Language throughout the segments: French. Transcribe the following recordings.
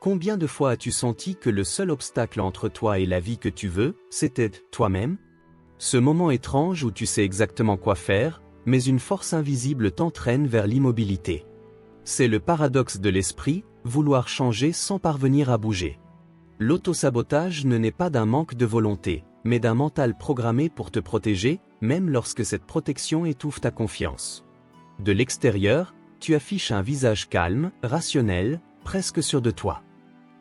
Combien de fois as-tu senti que le seul obstacle entre toi et la vie que tu veux, c'était toi-même? Ce moment étrange où tu sais exactement quoi faire, mais une force invisible t'entraîne vers l'immobilité. C'est le paradoxe de l'esprit, vouloir changer sans parvenir à bouger. L'autosabotage ne naît pas d'un manque de volonté, mais d'un mental programmé pour te protéger, même lorsque cette protection étouffe ta confiance. De l'extérieur, tu affiches un visage calme, rationnel, presque sûr de toi.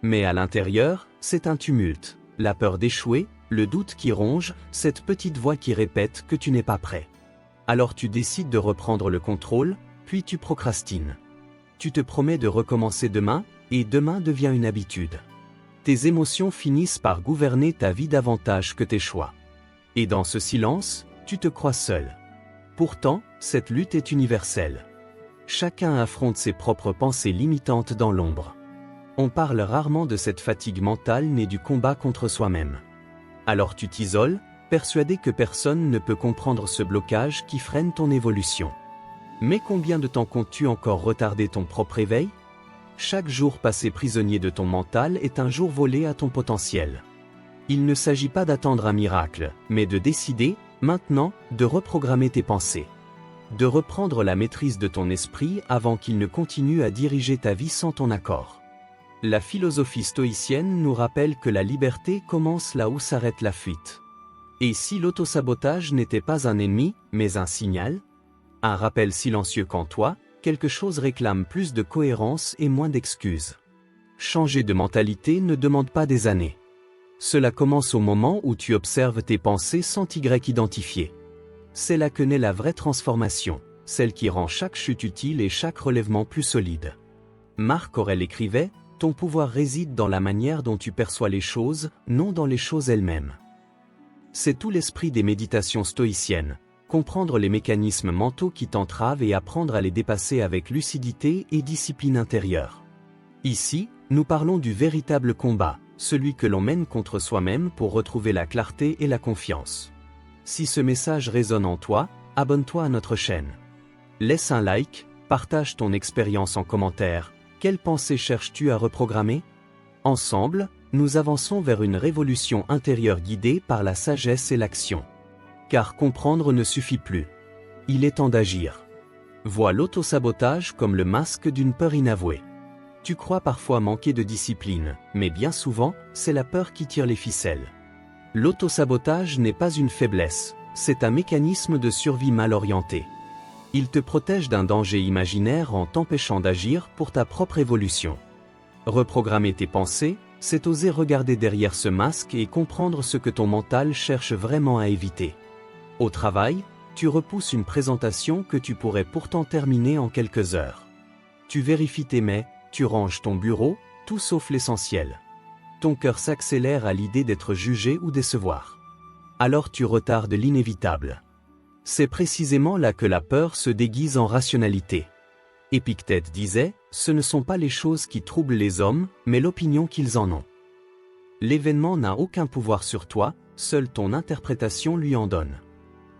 Mais à l'intérieur, c'est un tumulte, la peur d'échouer, le doute qui ronge, cette petite voix qui répète que tu n'es pas prêt. Alors tu décides de reprendre le contrôle, puis tu procrastines. Tu te promets de recommencer demain, et demain devient une habitude. Tes émotions finissent par gouverner ta vie davantage que tes choix. Et dans ce silence, tu te crois seul. Pourtant, cette lutte est universelle. Chacun affronte ses propres pensées limitantes dans l'ombre. On parle rarement de cette fatigue mentale née du combat contre soi-même. Alors tu t'isoles, persuadé que personne ne peut comprendre ce blocage qui freine ton évolution. Mais combien de temps comptes-tu encore retarder ton propre éveil? Chaque jour passé prisonnier de ton mental est un jour volé à ton potentiel. Il ne s'agit pas d'attendre un miracle, mais de décider, maintenant, de reprogrammer tes pensées. De reprendre la maîtrise de ton esprit avant qu'il ne continue à diriger ta vie sans ton accord. La philosophie stoïcienne nous rappelle que la liberté commence là où s'arrête la fuite. Et si l'autosabotage n'était pas un ennemi, mais un signal? Un rappel silencieux qu'en toi, quelque chose réclame plus de cohérence et moins d'excuses. Changer de mentalité ne demande pas des années. Cela commence au moment où tu observes tes pensées sans Y identifier. C'est là que naît la vraie transformation, celle qui rend chaque chute utile et chaque relèvement plus solide. Marc Aurèle écrivait: « Ton pouvoir réside dans la manière dont tu perçois les choses, non dans les choses elles-mêmes. » C'est tout l'esprit des méditations stoïciennes. Comprendre les mécanismes mentaux qui t'entravent et apprendre à les dépasser avec lucidité et discipline intérieure. Ici, nous parlons du véritable combat, celui que l'on mène contre soi-même pour retrouver la clarté et la confiance. Si ce message résonne en toi, abonne-toi à notre chaîne. Laisse un like, partage ton expérience en commentaire. Quelle pensée cherches-tu à reprogrammer? Ensemble, nous avançons vers une révolution intérieure guidée par la sagesse et l'action. Car comprendre ne suffit plus. Il est temps d'agir. Vois l'autosabotage comme le masque d'une peur inavouée. Tu crois parfois manquer de discipline, mais bien souvent, c'est la peur qui tire les ficelles. L'autosabotage n'est pas une faiblesse, c'est un mécanisme de survie mal orienté. Il te protège d'un danger imaginaire en t'empêchant d'agir pour ta propre évolution. Reprogrammer tes pensées, c'est oser regarder derrière ce masque et comprendre ce que ton mental cherche vraiment à éviter. Au travail, tu repousses une présentation que tu pourrais pourtant terminer en quelques heures. Tu vérifies tes mails, tu ranges ton bureau, tout sauf l'essentiel. Ton cœur s'accélère à l'idée d'être jugé ou décevoir. Alors tu retardes l'inévitable. C'est précisément là que la peur se déguise en rationalité. Épictète disait, « Ce ne sont pas les choses qui troublent les hommes, mais l'opinion qu'ils en ont. » L'événement n'a aucun pouvoir sur toi, seule ton interprétation lui en donne.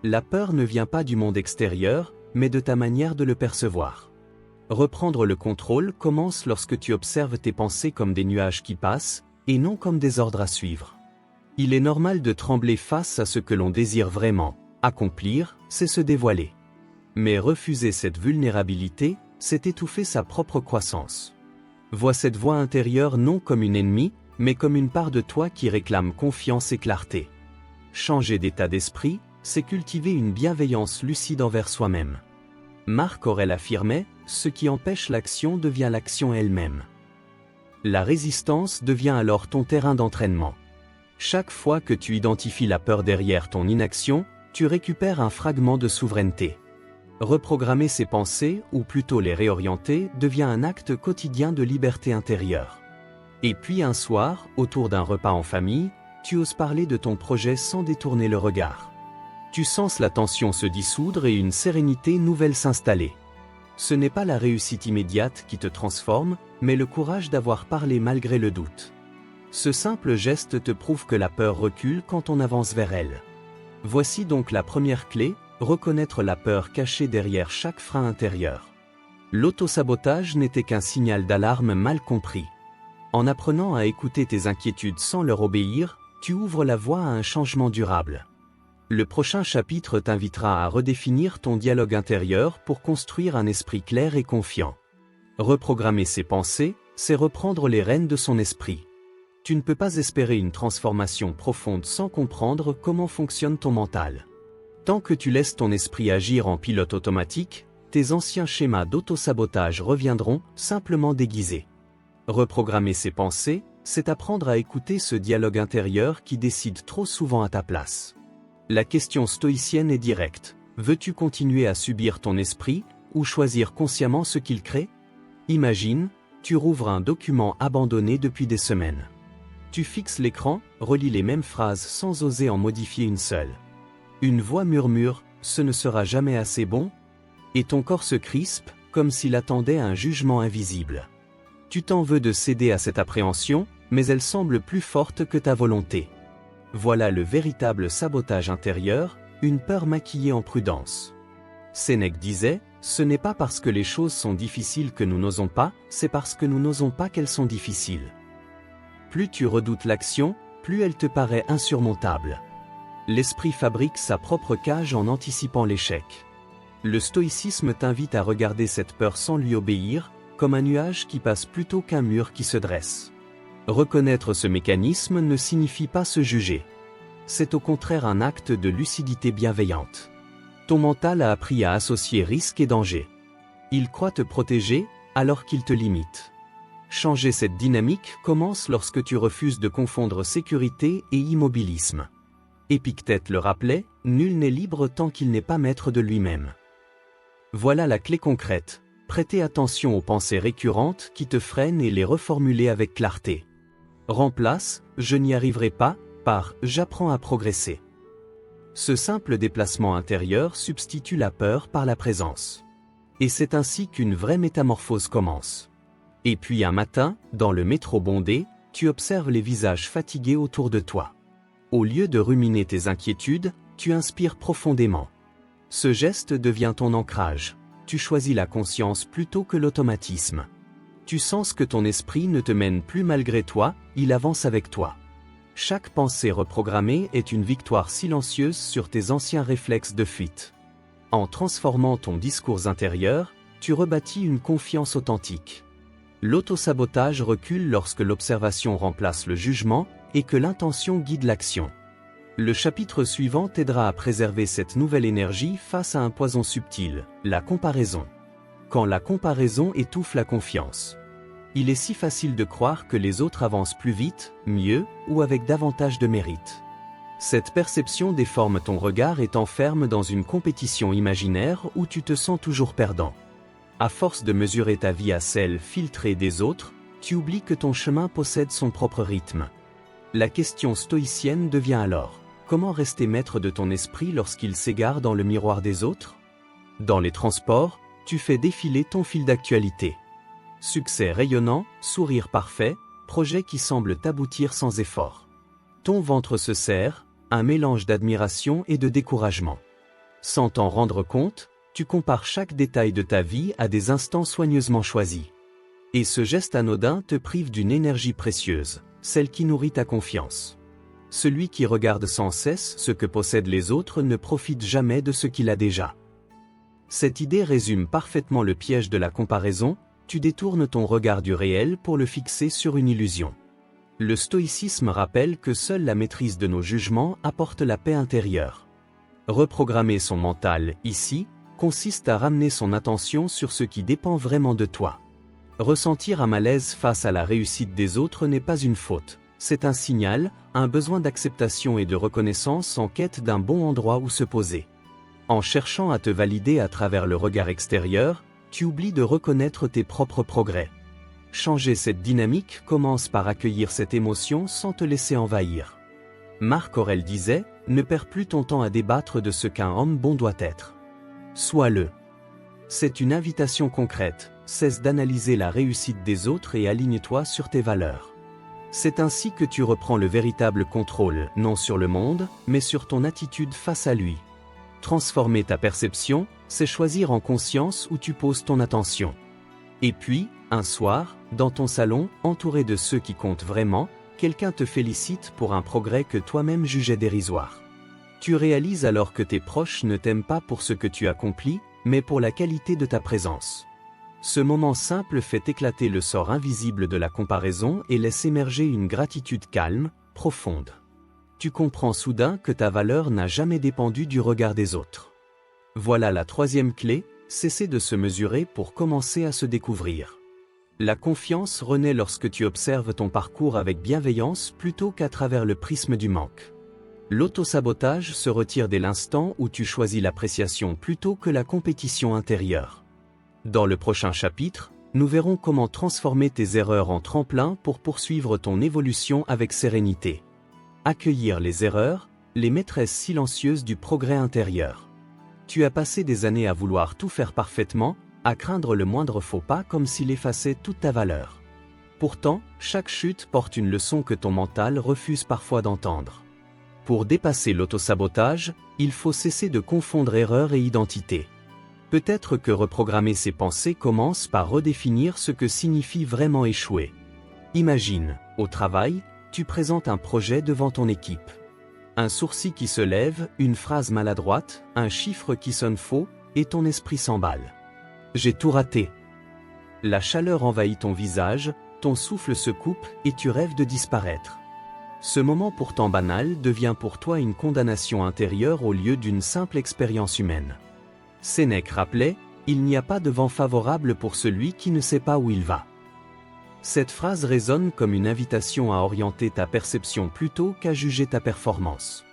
La peur ne vient pas du monde extérieur, mais de ta manière de le percevoir. Reprendre le contrôle commence lorsque tu observes tes pensées comme des nuages qui passent, et non comme des ordres à suivre. Il est normal de trembler face à ce que l'on désire vraiment. Accomplir, c'est se dévoiler. Mais refuser cette vulnérabilité, c'est étouffer sa propre croissance. Vois cette voix intérieure non comme une ennemie, mais comme une part de toi qui réclame confiance et clarté. Changer d'état d'esprit, c'est cultiver une bienveillance lucide envers soi-même. Marc Aurèle affirmait, « Ce qui empêche l'action devient l'action elle-même. » La résistance devient alors ton terrain d'entraînement. Chaque fois que tu identifies la peur derrière ton inaction, tu récupères un fragment de souveraineté. Reprogrammer ses pensées, ou plutôt les réorienter, devient un acte quotidien de liberté intérieure. Et puis un soir, autour d'un repas en famille, tu oses parler de ton projet sans détourner le regard. Tu sens la tension se dissoudre et une sérénité nouvelle s'installer. Ce n'est pas la réussite immédiate qui te transforme, mais le courage d'avoir parlé malgré le doute. Ce simple geste te prouve que la peur recule quand on avance vers elle. Voici donc la première clé, reconnaître la peur cachée derrière chaque frein intérieur. L'autosabotage n'était qu'un signal d'alarme mal compris. En apprenant à écouter tes inquiétudes sans leur obéir, tu ouvres la voie à un changement durable. Le prochain chapitre t'invitera à redéfinir ton dialogue intérieur pour construire un esprit clair et confiant. Reprogrammer ses pensées, c'est reprendre les rênes de son esprit. Tu ne peux pas espérer une transformation profonde sans comprendre comment fonctionne ton mental. Tant que tu laisses ton esprit agir en pilote automatique, tes anciens schémas d'auto-sabotage reviendront, simplement déguisés. Reprogrammer ses pensées, c'est apprendre à écouter ce dialogue intérieur qui décide trop souvent à ta place. La question stoïcienne est directe. Veux-tu continuer à subir ton esprit, ou choisir consciemment ce qu'il crée? Imagine, tu rouvres un document abandonné depuis des semaines. Tu fixes l'écran, relis les mêmes phrases sans oser en modifier une seule. Une voix murmure, ce ne sera jamais assez bon, et ton corps se crispe, comme s'il attendait un jugement invisible. Tu t'en veux de céder à cette appréhension, mais elle semble plus forte que ta volonté. Voilà le véritable sabotage intérieur, une peur maquillée en prudence. Sénèque disait, ce n'est pas parce que les choses sont difficiles que nous n'osons pas, c'est parce que nous n'osons pas qu'elles sont difficiles. Plus tu redoutes l'action, plus elle te paraît insurmontable. L'esprit fabrique sa propre cage en anticipant l'échec. Le stoïcisme t'invite à regarder cette peur sans lui obéir, comme un nuage qui passe plutôt qu'un mur qui se dresse. Reconnaître ce mécanisme ne signifie pas se juger. C'est au contraire un acte de lucidité bienveillante. Ton mental a appris à associer risque et danger. Il croit te protéger, alors qu'il te limite. Changer cette dynamique commence lorsque tu refuses de confondre sécurité et immobilisme. Épictète le rappelait, nul n'est libre tant qu'il n'est pas maître de lui-même. Voilà la clé concrète. Prêtez attention aux pensées récurrentes qui te freinent et les reformuler avec clarté. Remplace « je n'y arriverai pas » par « j'apprends à progresser ». Ce simple déplacement intérieur substitue la peur par la présence. Et c'est ainsi qu'une vraie métamorphose commence. Et puis un matin, dans le métro bondé, tu observes les visages fatigués autour de toi. Au lieu de ruminer tes inquiétudes, tu inspires profondément. Ce geste devient ton ancrage. Tu choisis la conscience plutôt que l'automatisme. Tu sens que ton esprit ne te mène plus malgré toi, il avance avec toi. Chaque pensée reprogrammée est une victoire silencieuse sur tes anciens réflexes de fuite. En transformant ton discours intérieur, tu rebâtis une confiance authentique. L'autosabotage recule lorsque l'observation remplace le jugement et que l'intention guide l'action. Le chapitre suivant t'aidera à préserver cette nouvelle énergie face à un poison subtil, la comparaison. Quand la comparaison étouffe la confiance. Il est si facile de croire que les autres avancent plus vite, mieux, ou avec davantage de mérite. Cette perception déforme ton regard et t'enferme dans une compétition imaginaire où tu te sens toujours perdant. À force de mesurer ta vie à celle filtrée des autres, tu oublies que ton chemin possède son propre rythme. La question stoïcienne devient alors: comment rester maître de ton esprit lorsqu'il s'égare dans le miroir des autres? Dans les transports, tu fais défiler ton fil d'actualité. Succès rayonnant, sourire parfait, projet qui semble aboutir sans effort. Ton ventre se serre, un mélange d'admiration et de découragement. Sans t'en rendre compte, tu compares chaque détail de ta vie à des instants soigneusement choisis. Et ce geste anodin te prive d'une énergie précieuse, celle qui nourrit ta confiance. Celui qui regarde sans cesse ce que possèdent les autres ne profite jamais de ce qu'il a déjà. Cette idée résume parfaitement le piège de la comparaison. Tu détournes ton regard du réel pour le fixer sur une illusion. Le stoïcisme rappelle que seule la maîtrise de nos jugements apporte la paix intérieure. Reprogrammer son mental, ici, consiste à ramener son attention sur ce qui dépend vraiment de toi. Ressentir un malaise face à la réussite des autres n'est pas une faute, c'est un signal, un besoin d'acceptation et de reconnaissance en quête d'un bon endroit où se poser. En cherchant à te valider à travers le regard extérieur, tu oublies de reconnaître tes propres progrès. Changer cette dynamique commence par accueillir cette émotion sans te laisser envahir. Marc Aurèle disait, ne perds plus ton temps à débattre de ce qu'un homme bon doit être. Sois-le. C'est une invitation concrète, cesse d'analyser la réussite des autres et aligne-toi sur tes valeurs. C'est ainsi que tu reprends le véritable contrôle, non sur le monde, mais sur ton attitude face à lui. Transformer ta perception, c'est choisir en conscience où tu poses ton attention. Et puis, un soir, dans ton salon, entouré de ceux qui comptent vraiment, quelqu'un te félicite pour un progrès que toi-même jugeais dérisoire. Tu réalises alors que tes proches ne t'aiment pas pour ce que tu accomplis, mais pour la qualité de ta présence. Ce moment simple fait éclater le sort invisible de la comparaison et laisse émerger une gratitude calme, profonde. Tu comprends soudain que ta valeur n'a jamais dépendu du regard des autres. Voilà la troisième clé, cesser de se mesurer pour commencer à se découvrir. La confiance renaît lorsque tu observes ton parcours avec bienveillance plutôt qu'à travers le prisme du manque. L'autosabotage se retire dès l'instant où tu choisis l'appréciation plutôt que la compétition intérieure. Dans le prochain chapitre, nous verrons comment transformer tes erreurs en tremplin pour poursuivre ton évolution avec sérénité. Accueillir les erreurs, les maîtresses silencieuses du progrès intérieur. Tu as passé des années à vouloir tout faire parfaitement, à craindre le moindre faux pas comme s'il effaçait toute ta valeur. Pourtant, chaque chute porte une leçon que ton mental refuse parfois d'entendre. Pour dépasser l'autosabotage, il faut cesser de confondre erreur et identité. Peut-être que reprogrammer ses pensées commence par redéfinir ce que signifie vraiment échouer. Imagine, au travail, tu présentes un projet devant ton équipe. Un sourcil qui se lève, une phrase maladroite, un chiffre qui sonne faux, et ton esprit s'emballe. J'ai tout raté. La chaleur envahit ton visage, ton souffle se coupe et tu rêves de disparaître. Ce moment pourtant banal devient pour toi une condamnation intérieure au lieu d'une simple expérience humaine. Sénèque rappelait, « Il n'y a pas de vent favorable pour celui qui ne sait pas où il va ». Cette phrase résonne comme une invitation à orienter ta perception plutôt qu'à juger ta performance.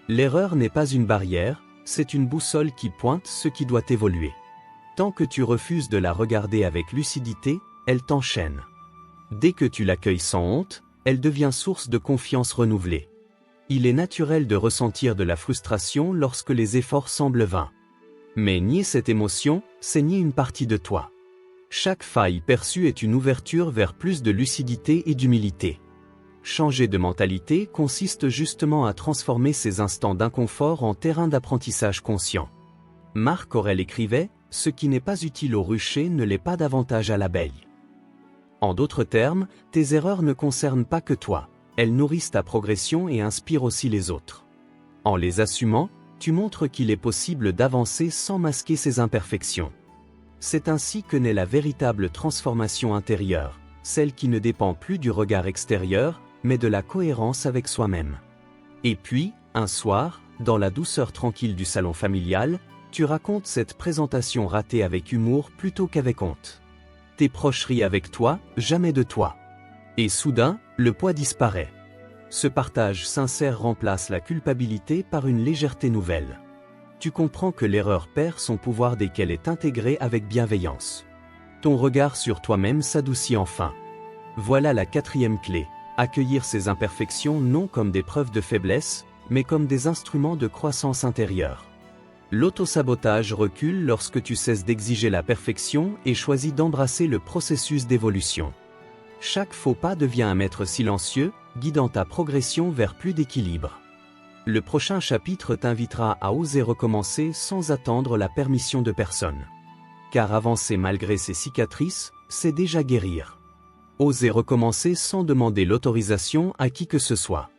L'erreur n'est pas une barrière, c'est une boussole qui pointe ce qui doit évoluer. Tant que tu refuses de la regarder avec lucidité, elle t'enchaîne. Dès que tu l'accueilles sans honte, elle devient source de confiance renouvelée. Il est naturel de ressentir de la frustration lorsque les efforts semblent vains. Mais nier cette émotion, c'est nier une partie de toi. Chaque faille perçue est une ouverture vers plus de lucidité et d'humilité. Changer de mentalité consiste justement à transformer ces instants d'inconfort en terrain d'apprentissage conscient. Marc Aurèle écrivait « Ce qui n'est pas utile au rucher ne l'est pas davantage à l'abeille ». En d'autres termes, tes erreurs ne concernent pas que toi, elles nourrissent ta progression et inspirent aussi les autres. En les assumant, tu montres qu'il est possible d'avancer sans masquer ses imperfections. C'est ainsi que naît la véritable transformation intérieure, celle qui ne dépend plus du regard extérieur, mais de la cohérence avec soi-même. Et puis, un soir, dans la douceur tranquille du salon familial, tu racontes cette présentation ratée avec humour plutôt qu'avec honte. Tes proches rient avec toi, jamais de toi. Et soudain, le poids disparaît. Ce partage sincère remplace la culpabilité par une légèreté nouvelle. Tu comprends que l'erreur perd son pouvoir dès qu'elle est intégrée avec bienveillance. Ton regard sur toi-même s'adoucit enfin. Voilà la quatrième clé, accueillir ses imperfections non comme des preuves de faiblesse, mais comme des instruments de croissance intérieure. L'autosabotage recule lorsque tu cesses d'exiger la perfection et choisis d'embrasser le processus d'évolution. Chaque faux pas devient un maître silencieux, guidant ta progression vers plus d'équilibre. Le prochain chapitre t'invitera à oser recommencer sans attendre la permission de personne. Car avancer malgré ses cicatrices, c'est déjà guérir. Oser recommencer sans demander l'autorisation à qui que ce soit.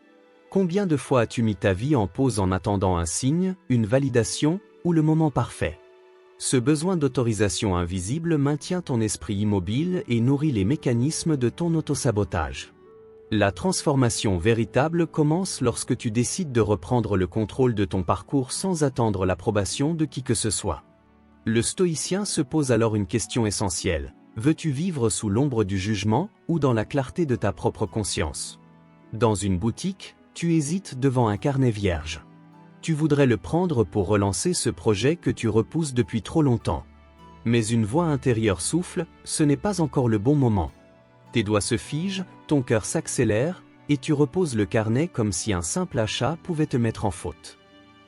Combien de fois as-tu mis ta vie en pause en attendant un signe, une validation, ou le moment parfait? Ce besoin d'autorisation invisible maintient ton esprit immobile et nourrit les mécanismes de ton autosabotage. La transformation véritable commence lorsque tu décides de reprendre le contrôle de ton parcours sans attendre l'approbation de qui que ce soit. Le stoïcien se pose alors une question essentielle. Veux-tu vivre sous l'ombre du jugement ou dans la clarté de ta propre conscience? Dans une boutique, tu hésites devant un carnet vierge. Tu voudrais le prendre pour relancer ce projet que tu repousses depuis trop longtemps. Mais une voix intérieure souffle, ce n'est pas encore le bon moment. Tes doigts se figent, ton cœur s'accélère, et tu reposes le carnet comme si un simple achat pouvait te mettre en faute.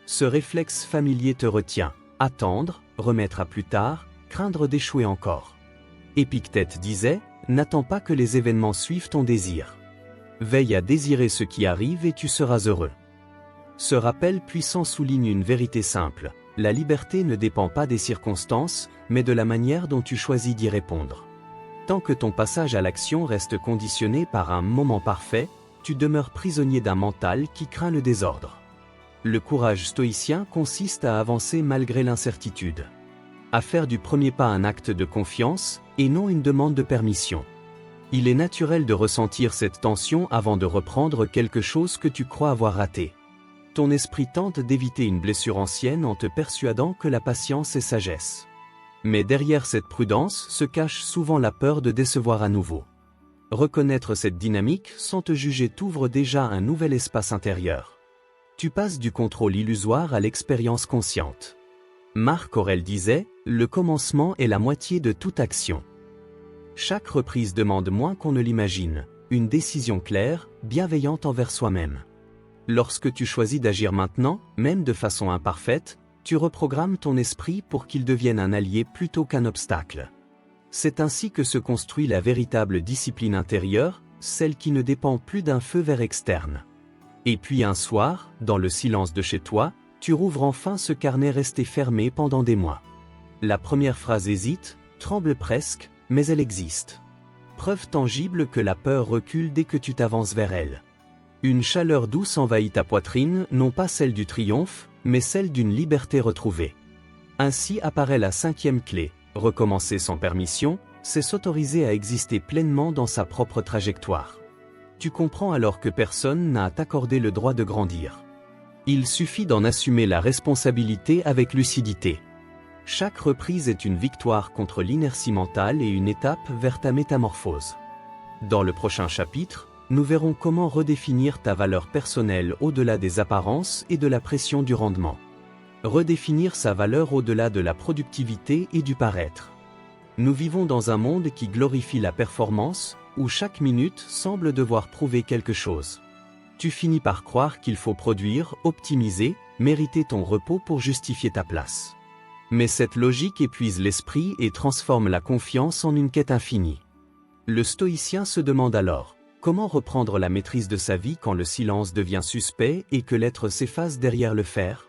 Ce réflexe familier te retient. Attendre, remettre à plus tard, craindre d'échouer encore. Épictète disait, n'attends pas que les événements suivent ton désir. Veille à désirer ce qui arrive et tu seras heureux. Ce rappel puissant souligne une vérité simple. La liberté ne dépend pas des circonstances, mais de la manière dont tu choisis d'y répondre. Tant que ton passage à l'action reste conditionné par un moment parfait, tu demeures prisonnier d'un mental qui craint le désordre. Le courage stoïcien consiste à avancer malgré l'incertitude. À faire du premier pas un acte de confiance, et non une demande de permission. Il est naturel de ressentir cette tension avant de reprendre quelque chose que tu crois avoir raté. Ton esprit tente d'éviter une blessure ancienne en te persuadant que la patience est sagesse. Mais derrière cette prudence se cache souvent la peur de décevoir à nouveau. Reconnaître cette dynamique sans te juger t'ouvre déjà un nouvel espace intérieur. Tu passes du contrôle illusoire à l'expérience consciente. Marc Aurèle disait, « Le commencement est la moitié de toute action ». Chaque reprise demande moins qu'on ne l'imagine, une décision claire, bienveillante envers soi-même. Lorsque tu choisis d'agir maintenant, même de façon imparfaite, tu reprogrammes ton esprit pour qu'il devienne un allié plutôt qu'un obstacle. C'est ainsi que se construit la véritable discipline intérieure, celle qui ne dépend plus d'un feu vert externe. Et puis un soir, dans le silence de chez toi, tu rouvres enfin ce carnet resté fermé pendant des mois. La première phrase hésite, tremble presque, mais elle existe. Preuve tangible que la peur recule dès que tu t'avances vers elle. Une chaleur douce envahit ta poitrine, non pas celle du triomphe, mais celle d'une liberté retrouvée. Ainsi apparaît la 5e clé. Recommencer sans permission, c'est s'autoriser à exister pleinement dans sa propre trajectoire. Tu comprends alors que personne n'a à t'accorder le droit de grandir. Il suffit d'en assumer la responsabilité avec lucidité. Chaque reprise est une victoire contre l'inertie mentale et une étape vers ta métamorphose. Dans le prochain chapitre, nous verrons comment redéfinir ta valeur personnelle au-delà des apparences et de la pression du rendement. Redéfinir sa valeur au-delà de la productivité et du paraître. Nous vivons dans un monde qui glorifie la performance, où chaque minute semble devoir prouver quelque chose. Tu finis par croire qu'il faut produire, optimiser, mériter ton repos pour justifier ta place. Mais cette logique épuise l'esprit et transforme la confiance en une quête infinie. Le stoïcien se demande alors, comment reprendre la maîtrise de sa vie quand le silence devient suspect et que l'être s'efface derrière le faire?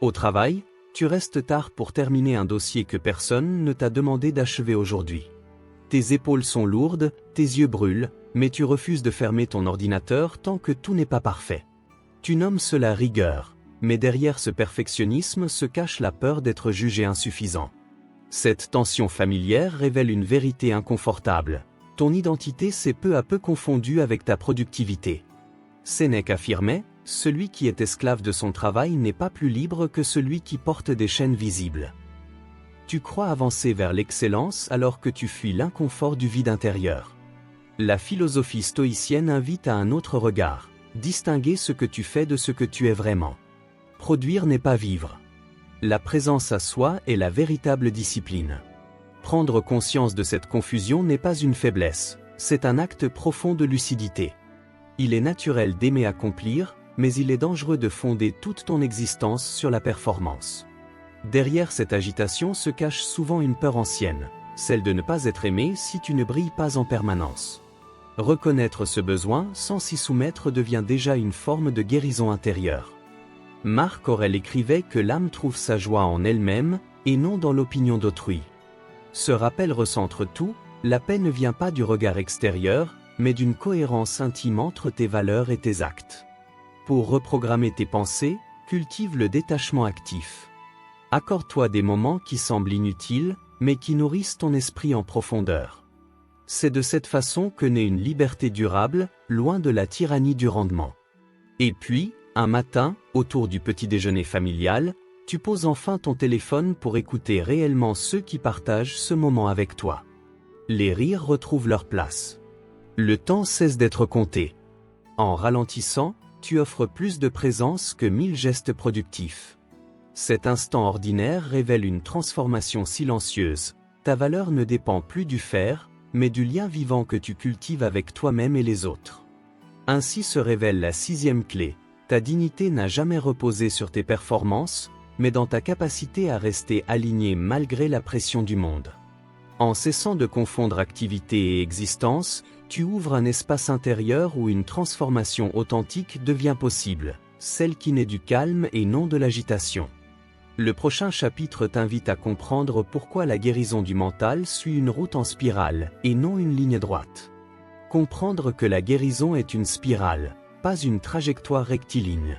Au travail, tu restes tard pour terminer un dossier que personne ne t'a demandé d'achever aujourd'hui. Tes épaules sont lourdes, tes yeux brûlent, mais tu refuses de fermer ton ordinateur tant que tout n'est pas parfait. Tu nommes cela rigueur, mais derrière ce perfectionnisme se cache la peur d'être jugé insuffisant. Cette tension familière révèle une vérité inconfortable. Ton identité s'est peu à peu confondue avec ta productivité. Sénèque affirmait, « Celui qui est esclave de son travail n'est pas plus libre que celui qui porte des chaînes visibles. » Tu crois avancer vers l'excellence alors que tu fuis l'inconfort du vide intérieur. La philosophie stoïcienne invite à un autre regard, distinguer ce que tu fais de ce que tu es vraiment. Produire n'est pas vivre. La présence à soi est la véritable discipline. Prendre conscience de cette confusion n'est pas une faiblesse, c'est un acte profond de lucidité. Il est naturel d'aimer accomplir, mais il est dangereux de fonder toute ton existence sur la performance. Derrière cette agitation se cache souvent une peur ancienne, celle de ne pas être aimé si tu ne brilles pas en permanence. Reconnaître ce besoin sans s'y soumettre devient déjà une forme de guérison intérieure. Marc Aurèle écrivait que l'âme trouve sa joie en elle-même, et non dans l'opinion d'autrui. Ce rappel recentre tout, la paix ne vient pas du regard extérieur, mais d'une cohérence intime entre tes valeurs et tes actes. Pour reprogrammer tes pensées, cultive le détachement actif. Accorde-toi des moments qui semblent inutiles, mais qui nourrissent ton esprit en profondeur. C'est de cette façon que naît une liberté durable, loin de la tyrannie du rendement. Et puis, un matin, autour du petit déjeuner familial, tu poses enfin ton téléphone pour écouter réellement ceux qui partagent ce moment avec toi. Les rires retrouvent leur place. Le temps cesse d'être compté. En ralentissant, tu offres plus de présence que 1000 gestes productifs. Cet instant ordinaire révèle une transformation silencieuse. Ta valeur ne dépend plus du faire, mais du lien vivant que tu cultives avec toi-même et les autres. Ainsi se révèle la 6e clé. Ta dignité n'a jamais reposé sur tes performances, mais dans ta capacité à rester aligné malgré la pression du monde. En cessant de confondre activité et existence, tu ouvres un espace intérieur où une transformation authentique devient possible, celle qui naît du calme et non de l'agitation. Le prochain chapitre t'invite à comprendre pourquoi la guérison du mental suit une route en spirale, et non une ligne droite. Comprendre que la guérison est une spirale, pas une trajectoire rectiligne.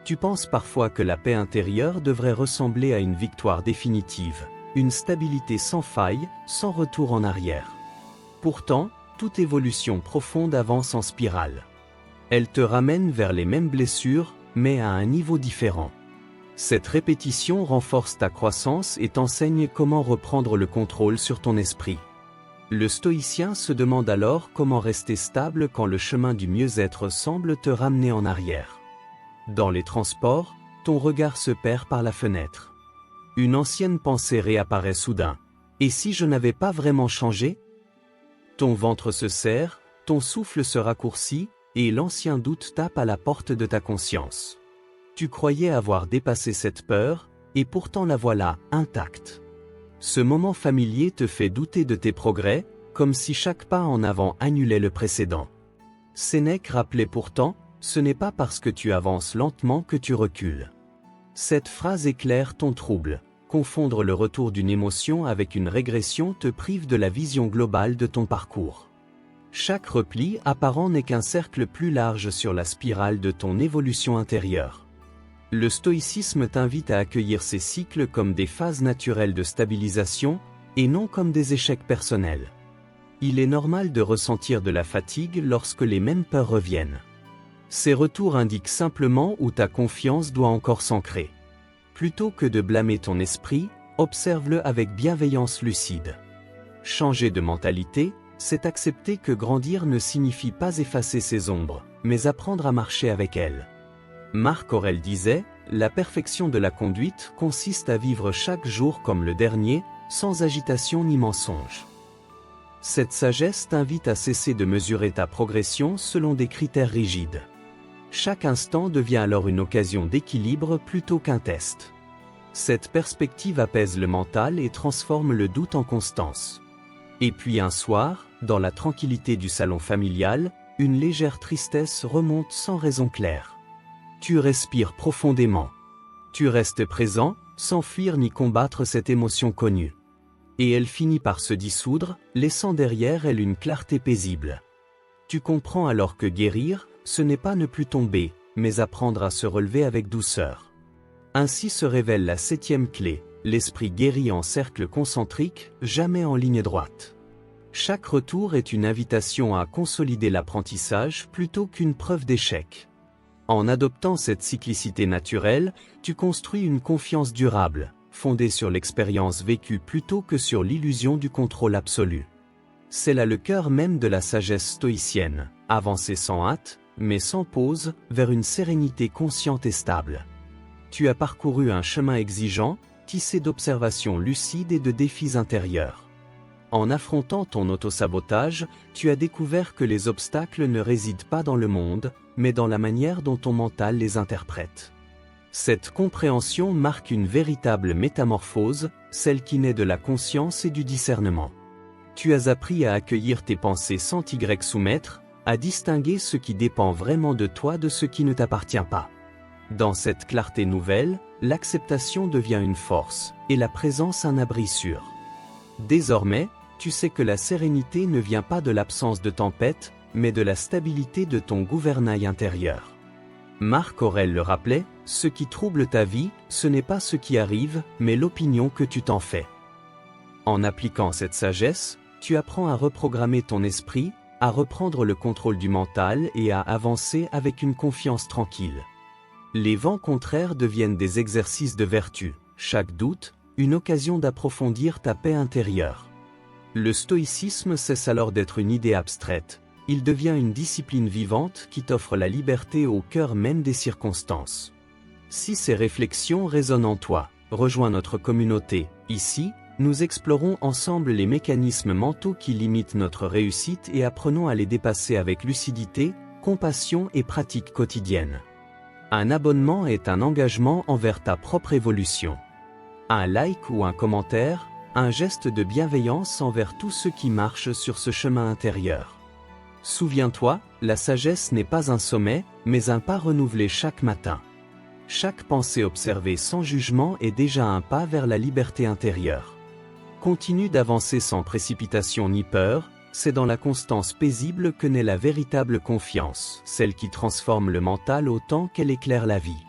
Tu penses parfois que la paix intérieure devrait ressembler à une victoire définitive, une stabilité sans faille, sans retour en arrière. Pourtant, toute évolution profonde avance en spirale. Elle te ramène vers les mêmes blessures, mais à un niveau différent. Cette répétition renforce ta croissance et t'enseigne comment reprendre le contrôle sur ton esprit. Le stoïcien se demande alors comment rester stable quand le chemin du mieux-être semble te ramener en arrière. Dans les transports, ton regard se perd par la fenêtre. Une ancienne pensée réapparaît soudain. Et si je n'avais pas vraiment changé ? Ton ventre se serre, ton souffle se raccourcit, et l'ancien doute tape à la porte de ta conscience. Tu croyais avoir dépassé cette peur, et pourtant la voilà, intacte. Ce moment familier te fait douter de tes progrès, comme si chaque pas en avant annulait le précédent. Sénèque rappelait pourtant, ce n'est pas parce que tu avances lentement que tu recules. Cette phrase éclaire ton trouble. Confondre le retour d'une émotion avec une régression te prive de la vision globale de ton parcours. Chaque repli apparent n'est qu'un cercle plus large sur la spirale de ton évolution intérieure. Le stoïcisme t'invite à accueillir ces cycles comme des phases naturelles de stabilisation, et non comme des échecs personnels. Il est normal de ressentir de la fatigue lorsque les mêmes peurs reviennent. Ces retours indiquent simplement où ta confiance doit encore s'ancrer. Plutôt que de blâmer ton esprit, observe-le avec bienveillance lucide. Changer de mentalité, c'est accepter que grandir ne signifie pas effacer ses ombres, mais apprendre à marcher avec elles. Marc Aurèle disait, « La perfection de la conduite consiste à vivre chaque jour comme le dernier, sans agitation ni mensonge. » Cette sagesse t'invite à cesser de mesurer ta progression selon des critères rigides. Chaque instant devient alors une occasion d'équilibre plutôt qu'un test. Cette perspective apaise le mental et transforme le doute en constance. Et puis un soir, dans la tranquillité du salon familial, une légère tristesse remonte sans raison claire. Tu respires profondément. Tu restes présent, sans fuir ni combattre cette émotion connue. Et elle finit par se dissoudre, laissant derrière elle une clarté paisible. Tu comprends alors que guérir, ce n'est pas ne plus tomber, mais apprendre à se relever avec douceur. Ainsi se révèle la 7e clé, l'esprit guéri en cercle concentrique, jamais en ligne droite. Chaque retour est une invitation à consolider l'apprentissage plutôt qu'une preuve d'échec. En adoptant cette cyclicité naturelle, tu construis une confiance durable, fondée sur l'expérience vécue plutôt que sur l'illusion du contrôle absolu. C'est là le cœur même de la sagesse stoïcienne, avancer sans hâte, mais sans pause, vers une sérénité consciente et stable. Tu as parcouru un chemin exigeant, tissé d'observations lucides et de défis intérieurs. En affrontant ton autosabotage, tu as découvert que les obstacles ne résident pas dans le monde, mais dans la manière dont ton mental les interprète. Cette compréhension marque une véritable métamorphose, celle qui naît de la conscience et du discernement. Tu as appris à accueillir tes pensées sans t'y soumettre, à distinguer ce qui dépend vraiment de toi de ce qui ne t'appartient pas. Dans cette clarté nouvelle, l'acceptation devient une force, et la présence un abri sûr. Désormais, tu sais que la sérénité ne vient pas de l'absence de tempête, mais de la stabilité de ton gouvernail intérieur. Marc Aurèle le rappelait, ce qui trouble ta vie, ce n'est pas ce qui arrive, mais l'opinion que tu t'en fais. En appliquant cette sagesse, tu apprends à reprogrammer ton esprit, à reprendre le contrôle du mental et à avancer avec une confiance tranquille. Les vents contraires deviennent des exercices de vertu, chaque doute, une occasion d'approfondir ta paix intérieure. Le stoïcisme cesse alors d'être une idée abstraite, il devient une discipline vivante qui t'offre la liberté au cœur même des circonstances. Si ces réflexions résonnent en toi, rejoins notre communauté. Ici, nous explorons ensemble les mécanismes mentaux qui limitent notre réussite et apprenons à les dépasser avec lucidité, compassion et pratique quotidienne. Un abonnement est un engagement envers ta propre évolution. Un like ou un commentaire, un geste de bienveillance envers tous ceux qui marchent sur ce chemin intérieur. Souviens-toi, la sagesse n'est pas un sommet, mais un pas renouvelé chaque matin. Chaque pensée observée sans jugement est déjà un pas vers la liberté intérieure. Continue d'avancer sans précipitation ni peur, c'est dans la constance paisible que naît la véritable confiance, celle qui transforme le mental autant qu'elle éclaire la vie.